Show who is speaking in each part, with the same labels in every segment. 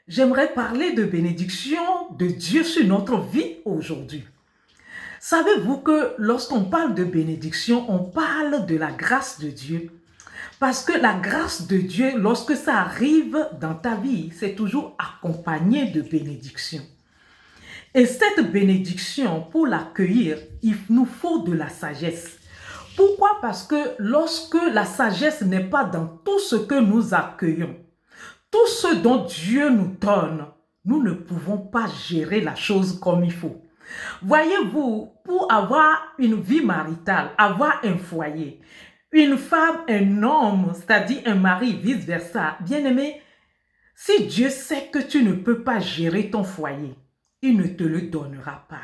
Speaker 1: J'aimerais parler de bénédiction de Dieu sur notre vie aujourd'hui. Savez-vous que lorsqu'on parle de bénédiction, on parle de la grâce de Dieu? Parce que la grâce de Dieu, lorsque ça arrive dans ta vie, c'est toujours accompagné de bénédiction. Et cette bénédiction, pour l'accueillir, il nous faut de la sagesse. Pourquoi? Parce que lorsque la sagesse n'est pas dans tout ce que nous accueillons, tout ce dont Dieu nous donne, nous ne pouvons pas gérer la chose comme il faut. Voyez-vous, pour avoir une vie maritale, avoir un foyer, une femme, un homme, c'est-à-dire un mari, vice-versa, bien-aimé, si Dieu sait que tu ne peux pas gérer ton foyer, il ne te le donnera pas.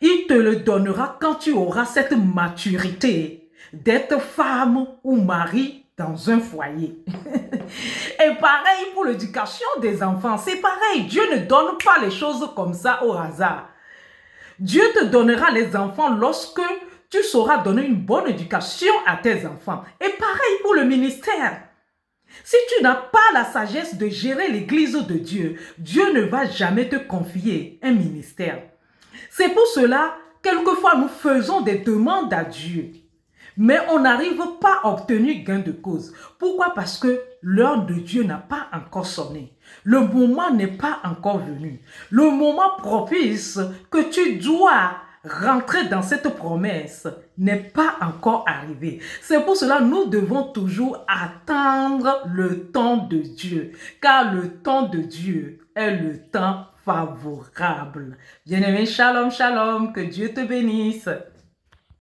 Speaker 1: Il te le donnera quand tu auras cette maturité d'être femme ou mari dans un foyer. Et pareil pour l'éducation des enfants, c'est pareil. Dieu ne donne pas les choses comme ça au hasard. Dieu te donnera les enfants lorsque tu sauras donner une bonne éducation à tes enfants. Et pareil pour le ministère. Si tu n'as pas la sagesse de gérer l'église de Dieu, Dieu ne va jamais te confier un ministère. C'est pour cela, quelquefois, nous faisons des demandes à Dieu. Mais on n'arrive pas à obtenir gain de cause. Pourquoi? Parce que l'heure de Dieu n'a pas encore sonné. Le moment n'est pas encore venu. Le moment propice que tu dois rentrer dans cette promesse n'est pas encore arrivé. C'est pour cela que nous devons toujours attendre le temps de Dieu. Car le temps de Dieu est le temps favorable. Bien-aimé, shalom, shalom, que Dieu te bénisse.